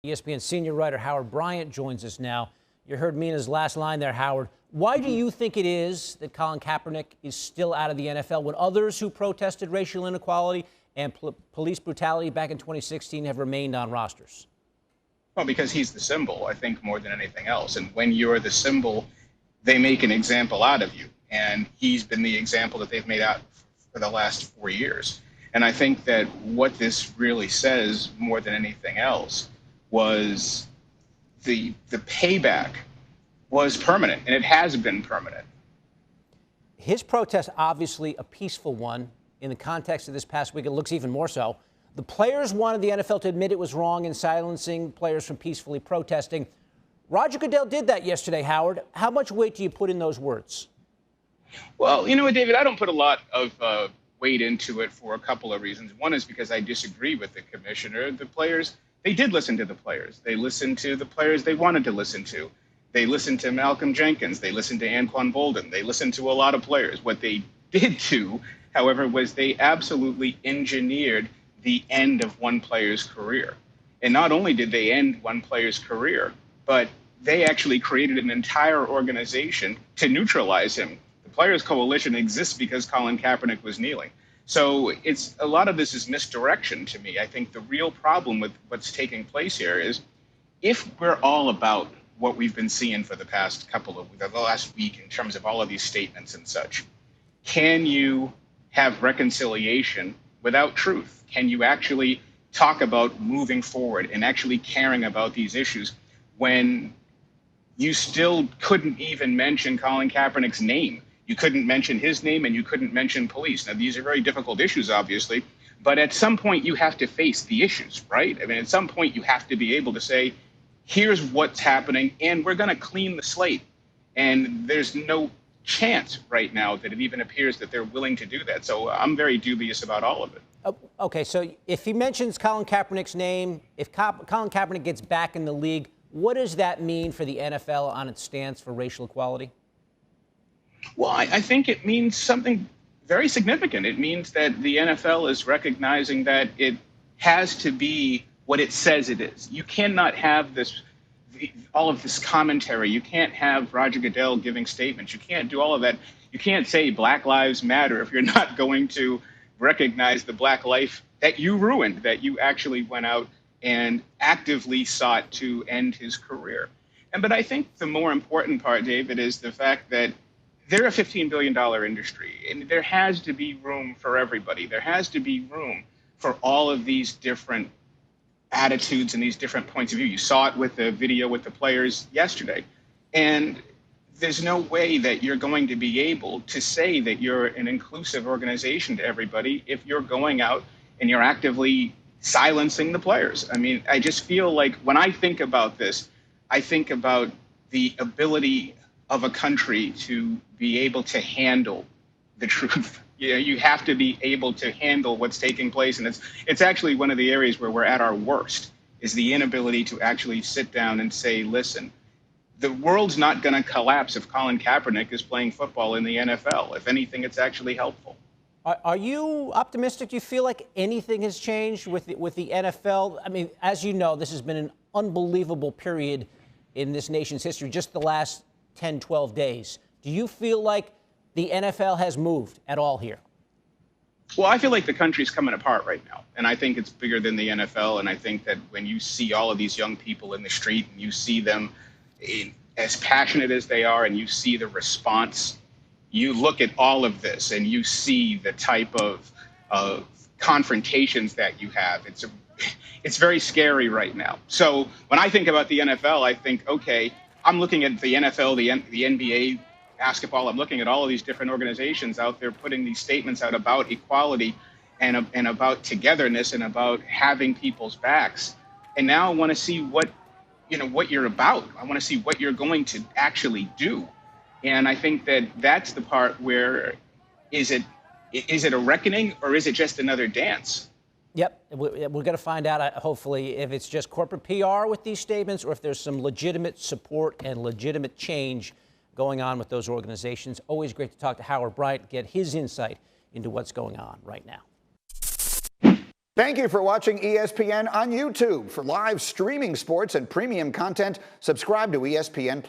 ESPN senior writer Howard Bryant joins us now. You heard Mina's last line there, Howard. Why do you think it is that Colin Kaepernick is still out of the NFL when others who protested racial inequality and police brutality back in 2016 have remained on rosters? Well, because he's the symbol, I think, more than anything else. And when you're the symbol, they make an example out of you. And he's been the example that they've made out for the last 4 years. And I think that what this really says more than anything else was the payback was permanent, and it has been permanent. His protest, obviously a peaceful one. In the context of this past week, it looks even more so. The players wanted the NFL to admit it was wrong in silencing players from peacefully protesting. Roger Goodell did that yesterday, Howard. How much weight do you put in those words? Well, you know what, David, I don't put a lot of weight into it for a couple of reasons. One is because I disagree with the commissioner. The players, they did listen to the players. They listened to the players they wanted to listen to. They listened to Malcolm Jenkins. They listened to Anquan Bolden. They listened to a lot of players. What they did do, however, was they absolutely engineered the end of one player's career. And not only did they end one player's career, but they actually created an entire organization to neutralize him. The Players Coalition exists because Colin Kaepernick was kneeling. So it's a lot of this is misdirection to me. I think the real problem with what's taking place here is if we're all about what we've been seeing for the last week in terms of all of these statements and such, can you have reconciliation without truth? Can you actually talk about moving forward and actually caring about these issues when you still couldn't even mention Colin Kaepernick's name? You couldn't mention his name and you couldn't mention police. Now, these are very difficult issues, obviously, but at some point you have to face the issues, right? I mean, at some point you have to be able to say, here's what's happening, and we're going to clean the slate. And there's no chance right now that it even appears that they're willing to do that. So I'm very dubious about all of it. Okay, so if he mentions Colin Kaepernick's name, if Colin Kaepernick gets back in the league, what does that mean for the NFL on its stance for racial equality? Well, I think it means something very significant. It means that the NFL is recognizing that it has to be what it says it is. You cannot have all of this commentary. You can't have Roger Goodell giving statements. You can't do all of that. You can't say Black Lives Matter if you're not going to recognize the Black life that you ruined, that you actually went out and actively sought to end his career. But I think the more important part, David, is the fact that they're a $15 billion industry, and there has to be room for everybody. There has to be room for all of these different attitudes and these different points of view. You saw it with the video with the players yesterday. And there's no way that you're going to be able to say that you're an inclusive organization to everybody if you're going out and you're actively silencing the players. I mean, I just feel like when I think about this, I think about the ability of a country to be able to handle the truth. You know, you have to be able to handle what's taking place. And it's actually one of the areas where we're at our worst, is the inability to actually sit down and say, listen, the world's not going to collapse if Colin Kaepernick is playing football in the NFL. If anything, it's actually helpful. Are you optimistic? Do you feel like anything has changed with the NFL? I mean, as you know, this has been an unbelievable period in this nation's history, just the last 10, 12 days. Do you feel like the NFL has moved at all here? Well, I feel like the country's coming apart right now, and I think it's bigger than the NFL, and I think that when you see all of these young people in the street and you see them as passionate as they are and you see the response, you look at all of this and you see the type of confrontations that you have. It's very scary right now. So when I think about the NFL, I think, okay, I'm looking at the NFL, the NBA, basketball. I'm looking at all of these different organizations out there putting these statements out about equality and about togetherness and about having people's backs. And now I want to see what you're about. I want to see what you're going to actually do. And I think that that's the part where is it a reckoning or is it just another dance? Yep. We're going to find out, hopefully, if it's just corporate PR with these statements or if there's some legitimate support and legitimate change going on with those organizations. Always great to talk to Howard Bryant, get his insight into what's going on right now. Thank you for watching ESPN on YouTube. For live streaming sports and premium content, subscribe to ESPN+.